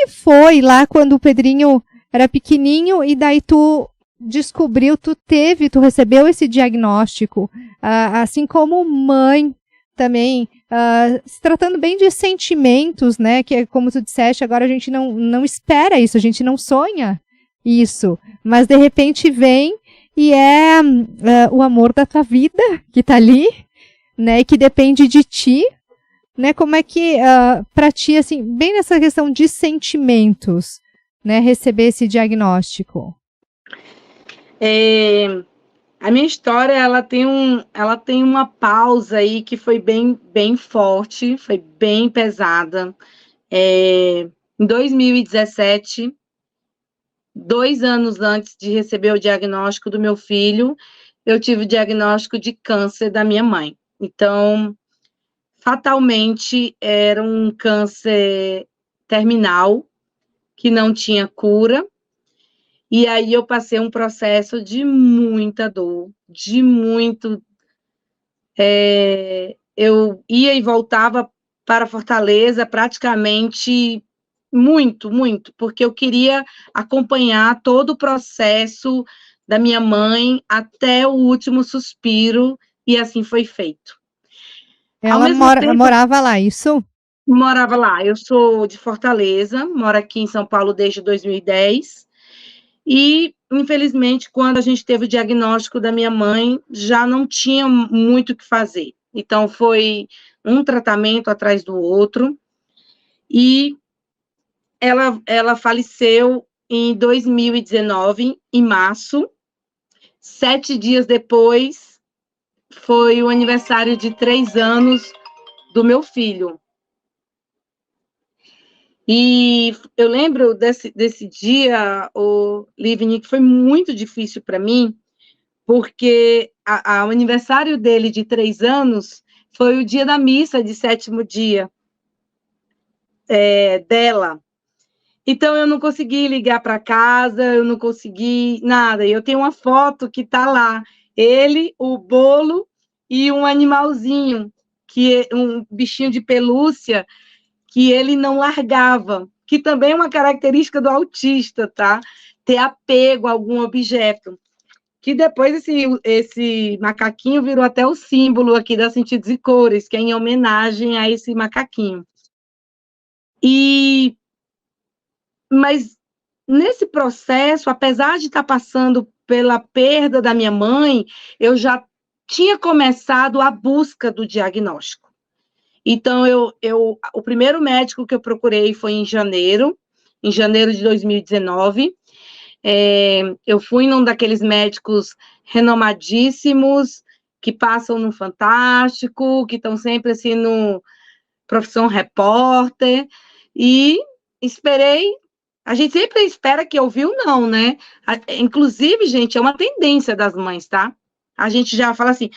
que foi lá quando o Pedrinho era pequenininho e daí tu descobriu, tu recebeu esse diagnóstico, assim como mãe também, se tratando bem de sentimentos, né, que como tu disseste, agora a gente não espera isso, a gente não sonha isso, mas de repente vem e é o amor da tua vida que tá ali, né, e que depende de ti, né, como é que, pra ti, assim, bem nessa questão de sentimentos, né, receber esse diagnóstico? A minha história, ela tem uma pausa aí que foi bem forte, foi bem pesada. Em 2017, 2 anos antes de receber o diagnóstico do meu filho, eu tive o diagnóstico de câncer da minha mãe. Então, fatalmente, era um câncer terminal, que não tinha cura. E aí eu passei um processo de muita dor, de muito. Eu ia e voltava para Fortaleza praticamente muito, porque eu queria acompanhar todo o processo da minha mãe até o último suspiro, e assim foi feito. Ao Ela mesmo tempo, morava lá, isso? morava lá. Eu sou de Fortaleza, moro aqui em São Paulo desde 2010. E, infelizmente, quando a gente teve o diagnóstico da minha mãe, já não tinha muito o que fazer. Então, foi um tratamento atrás do outro. E ela faleceu em 2019, em março. 7 dias depois, foi o aniversário de 3 anos do meu filho. E eu lembro desse dia, o Livni, que foi muito difícil para mim, porque o aniversário dele de 3 anos foi o dia da missa de 7º dia dela. Então, eu não consegui ligar para casa, eu não consegui nada. Eu tenho uma foto que está lá, ele, o bolo e um animalzinho, um bichinho de pelúcia, que ele não largava, que também é uma característica do autista, tá? Ter apego a algum objeto. Que depois esse macaquinho virou até o símbolo aqui da Sentidos e Cores, que é em homenagem a esse macaquinho. Mas nesse processo, apesar de estar passando pela perda da minha mãe, eu já tinha começado a busca do diagnóstico. Então, o primeiro médico que eu procurei foi em janeiro de 2019. Eu fui num daqueles médicos renomadíssimos, que passam no Fantástico, que estão sempre assim no Profissão Repórter, e esperei. A gente sempre espera que ouviu não, né? Inclusive, gente, é uma tendência das mães, tá? A gente já fala assim,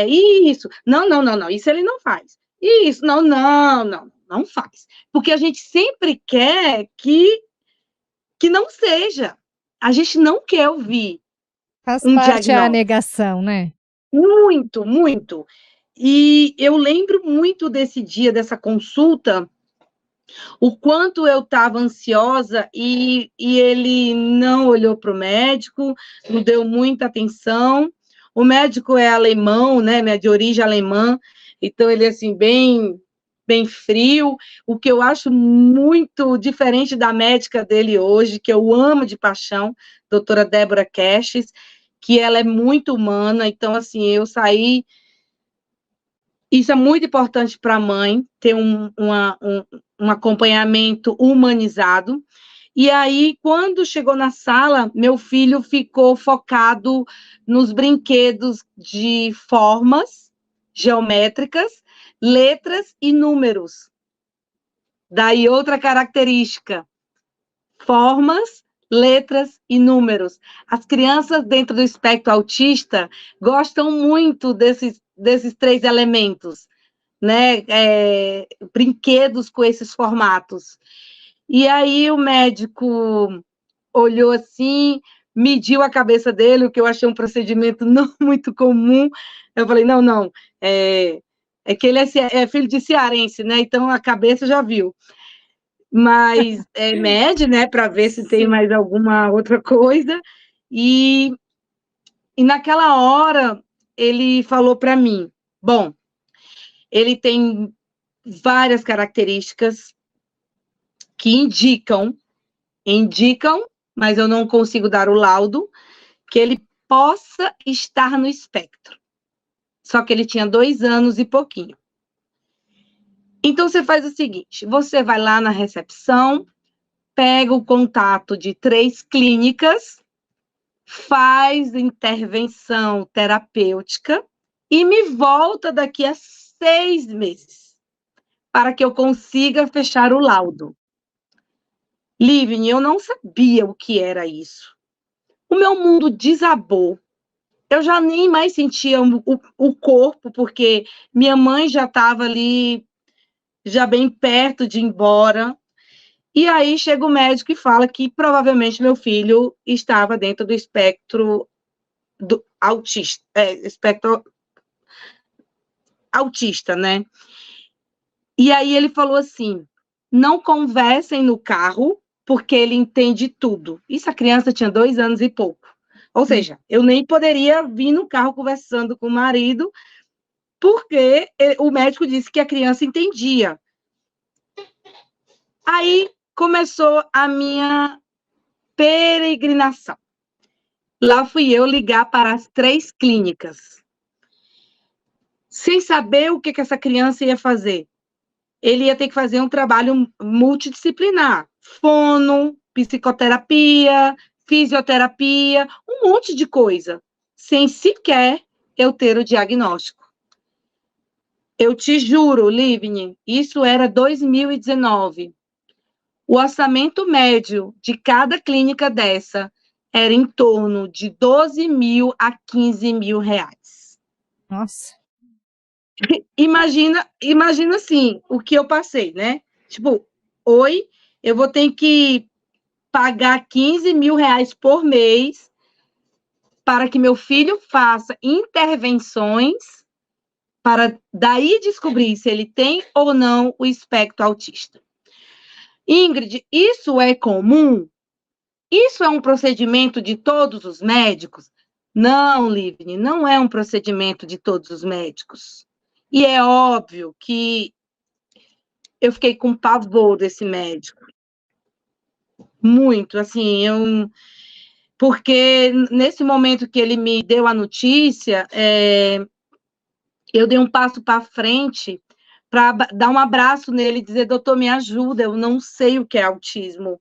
isso, não, isso ele não faz. Isso, não faz. Porque a gente sempre quer que não seja. A gente não quer ouvir Faz um parte a diagnóstico. negação, né? Muito. E eu lembro muito desse dia, dessa consulta, o quanto eu estava ansiosa, e ele não olhou para o médico, não deu muita atenção. O médico é alemão, né, de origem alemã, então ele é assim, bem frio, o que eu acho muito diferente da médica dele hoje, que eu amo de paixão, doutora Débora Keshes, que ela é muito humana. Então, assim, eu saí. Isso é muito importante para a mãe, ter um acompanhamento humanizado. E aí, quando chegou na sala, meu filho ficou focado nos brinquedos de formas geométricas, letras e números. Daí outra característica: formas, letras e números. As crianças dentro do espectro autista gostam muito desses 3 elementos, né? Brinquedos com esses formatos. E aí o médico olhou assim, mediu a cabeça dele, o que eu achei um procedimento não muito comum. Eu falei, não, é que ele é filho de cearense, né? Então a cabeça já viu. mas mede, né, para ver se tem mais alguma outra coisa. E naquela hora, ele falou para mim, bom, ele tem várias características que indicam, mas eu não consigo dar o laudo, que ele possa estar no espectro. Só que ele tinha 2 anos e pouquinho. Então, você faz o seguinte, você vai lá na recepção, pega o contato de 3 clínicas, faz intervenção terapêutica e me volta daqui a 6 meses, para que eu consiga fechar o laudo. Livne, eu não sabia o que era isso. O meu mundo desabou. Eu já nem mais sentia o corpo, porque minha mãe já estava ali, já bem perto de ir embora. E aí chega o médico e fala que provavelmente meu filho estava dentro do espectro do autista, espectro autista, né? E aí ele falou assim: não conversem no carro, porque ele entende tudo. Isso a criança tinha 2 anos e pouco. Ou seja, eu nem poderia vir no carro conversando com o marido, porque o médico disse que a criança entendia. Aí começou a minha peregrinação. Lá fui eu ligar para as 3 clínicas, sem saber o que essa criança ia fazer. Ele ia ter que fazer um trabalho multidisciplinar, fono, psicoterapia, fisioterapia, um monte de coisa, sem sequer eu ter o diagnóstico. Eu te juro, Livne, isso era 2019. O orçamento médio de cada clínica dessa era em torno de 12 mil a 15 mil reais. Nossa. Imagina assim, o que eu passei, né? Tipo, oi, eu vou ter que pagar 15 mil reais por mês para que meu filho faça intervenções para daí descobrir se ele tem ou não o espectro autista. Ingrid, isso é comum? Isso é um procedimento de todos os médicos? Não, Livne, não é um procedimento de todos os médicos. E é óbvio que eu fiquei com pavor desse médico. Muito, assim, porque nesse momento que ele me deu a notícia, eu dei um passo para frente para dar um abraço nele e dizer, doutor, me ajuda, eu não sei o que é autismo.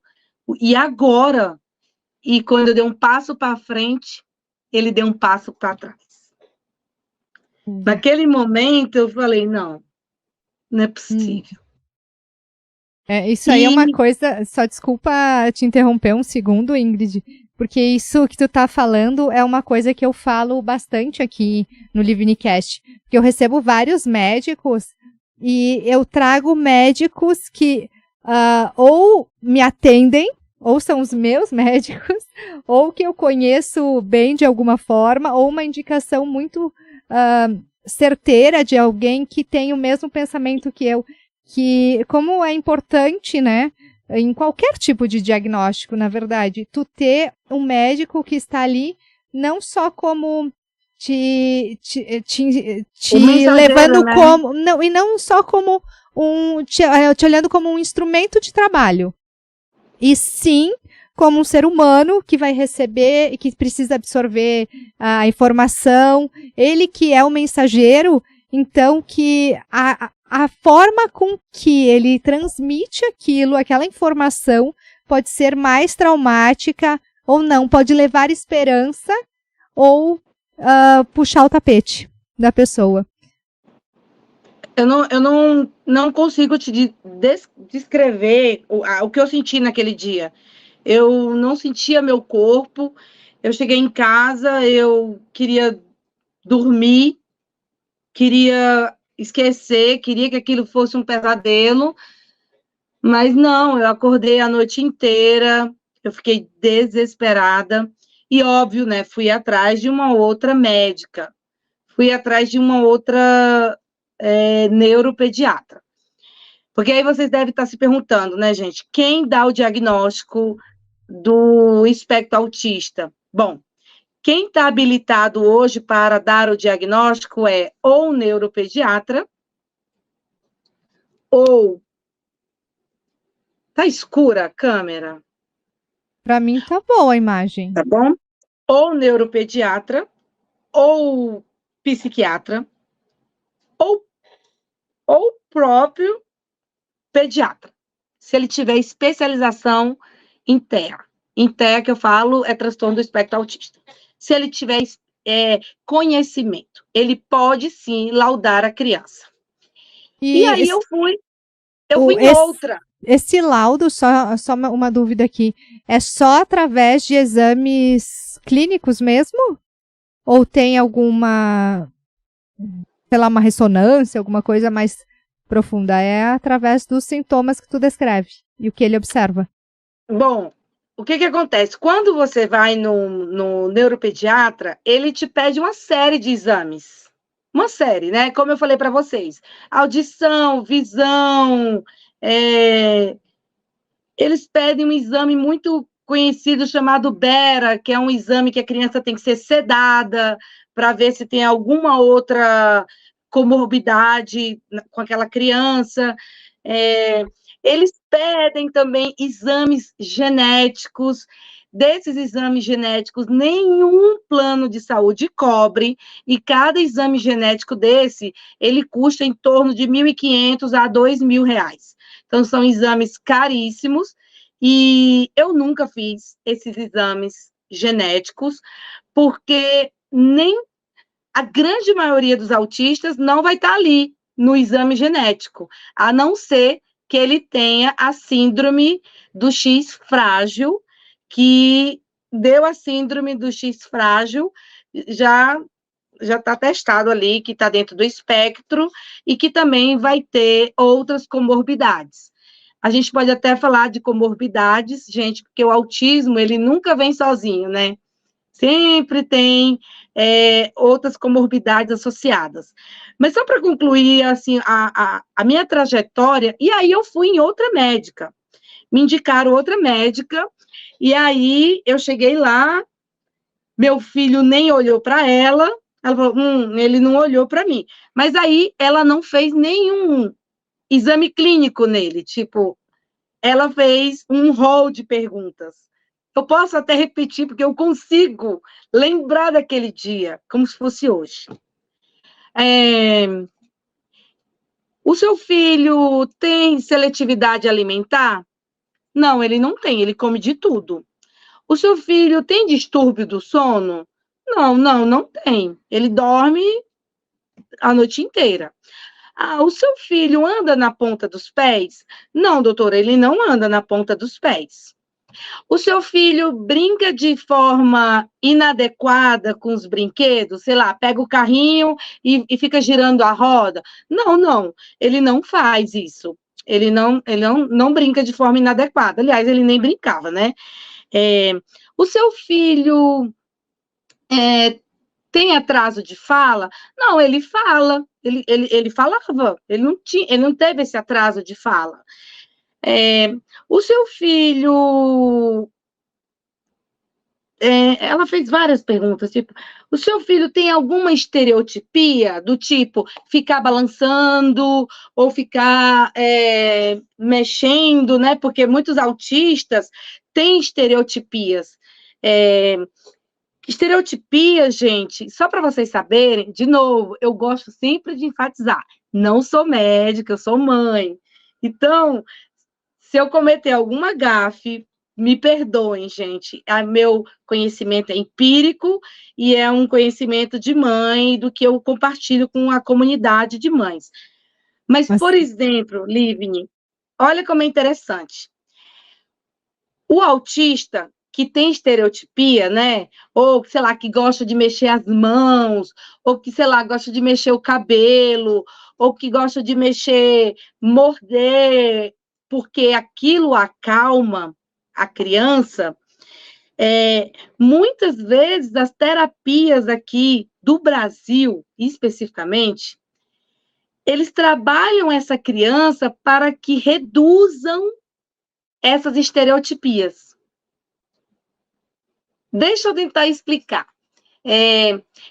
E agora? E quando eu dei um passo para frente, ele deu um passo para trás. Naquele momento, eu falei, não é possível. Isso aí é uma coisa, só desculpa te interromper um segundo, Ingrid, porque isso que tu tá falando é uma coisa que eu falo bastante aqui no Livnicast, porque eu recebo vários médicos e eu trago médicos que ou me atendem, ou são os meus médicos, ou que eu conheço bem de alguma forma, ou uma indicação muito certeira de alguém que tem o mesmo pensamento que eu, que como é importante, né, em qualquer tipo de diagnóstico, na verdade, tu ter um médico que está ali não só como te levando, né? Como não, e não só como te olhando como um instrumento de trabalho, e sim como um ser humano que vai receber e que precisa absorver a informação, ele que é o mensageiro, então que a forma com que ele transmite aquela informação pode ser mais traumática ou não, pode levar esperança ou puxar o tapete da pessoa. Eu não consigo te descrever o que eu senti naquele dia. Eu não sentia meu corpo, eu cheguei em casa, eu queria dormir, queria esquecer, queria que aquilo fosse um pesadelo, mas não, eu acordei a noite inteira, eu fiquei desesperada, e óbvio, né, fui atrás de uma outra médica, fui atrás de uma outra neuropediatra, Porque aí vocês devem estar se perguntando, né, gente? Quem dá o diagnóstico do espectro autista? Bom, quem está habilitado hoje para dar o diagnóstico é ou um neuropediatra, ou... Tá escura a câmera? Para mim tá boa a imagem. Tá bom? Ou neuropediatra, ou psiquiatra, ou o próprio pediatra, se ele tiver especialização em TEA. Em TEA, que eu falo, é transtorno do espectro autista. Se ele tiver conhecimento, ele pode sim laudar a criança. E E aí esse, eu fui em esse, outra. esse laudo, só uma dúvida aqui, é só através de exames clínicos mesmo? Ou tem alguma, sei lá, uma ressonância, alguma coisa mais profunda? É através dos sintomas que tu descreve e o que ele observa. Bom, o que acontece? Quando você vai no neuropediatra, ele te pede uma série de exames. Uma série, né? Como eu falei para vocês. Audição, visão. Eles pedem um exame muito conhecido chamado Bera, que é um exame que a criança tem que ser sedada para ver se tem alguma outra comorbidade com aquela criança. Eles pedem também exames genéticos. Desses exames genéticos, nenhum plano de saúde cobre, e cada exame genético desse, ele custa em torno de R$ 1.500 a R$ 2.000. Então, são exames caríssimos, e eu nunca fiz esses exames genéticos, porque nem a grande maioria dos autistas não vai estar ali no exame genético, a não ser que ele tenha a síndrome do X frágil, que deu a síndrome do X frágil, já está testado ali, que está dentro do espectro, e que também vai ter outras comorbidades. A gente pode até falar de comorbidades, gente, porque o autismo, ele nunca vem sozinho, né? Sempre tem outras comorbidades associadas. Mas só para concluir, assim, a minha trajetória, e aí eu fui em outra médica, me indicaram outra médica, e aí eu cheguei lá, meu filho nem olhou para ela falou, ele não olhou para mim. Mas aí ela não fez nenhum exame clínico nele, tipo, ela fez um rol de perguntas. Eu posso até repetir, porque eu consigo lembrar daquele dia, como se fosse hoje. O seu filho tem seletividade alimentar? Não, ele não tem, ele come de tudo. O seu filho tem distúrbio do sono? Não tem. Ele dorme a noite inteira. Ah, o seu filho anda na ponta dos pés? Não, doutora, ele não anda na ponta dos pés. O seu filho brinca de forma inadequada com os brinquedos? Sei lá, pega o carrinho e fica girando a roda? Não, ele não faz isso. Ele não brinca de forma inadequada. Aliás, ele nem brincava, né? O seu filho tem atraso de fala? Não, ele fala. Ele falava. Ele não teve esse atraso de fala. O seu filho... ela fez várias perguntas, tipo, o seu filho tem alguma estereotipia do tipo ficar balançando ou ficar mexendo, né? Porque muitos autistas têm estereotipias. Estereotipia, gente, só para vocês saberem, de novo, eu gosto sempre de enfatizar, não sou médica, eu sou mãe. Então, se eu cometer alguma gafe, me perdoem, gente. Meu conhecimento é empírico e é um conhecimento de mãe do que eu compartilho com a comunidade de mães. Mas, por exemplo, Livni, olha como é interessante. O autista que tem estereotipia, né? Ou, sei lá, que gosta de mexer as mãos, ou que, sei lá, gosta de mexer o cabelo, ou que gosta de mexer, morder, porque aquilo acalma a criança. Muitas vezes as terapias aqui do Brasil, especificamente, eles trabalham essa criança para que reduzam essas estereotipias. Deixa eu tentar explicar.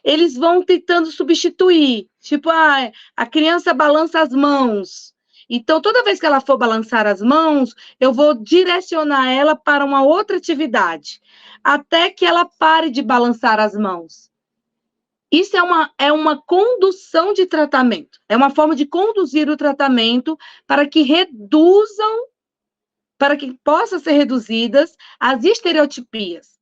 Eles vão tentando substituir, tipo, a criança balança as mãos. Então, toda vez que ela for balançar as mãos, eu vou direcionar ela para uma outra atividade, até que ela pare de balançar as mãos. Isso é uma condução de tratamento, é uma forma de conduzir o tratamento para que reduzam, para que possam ser reduzidas as estereotipias.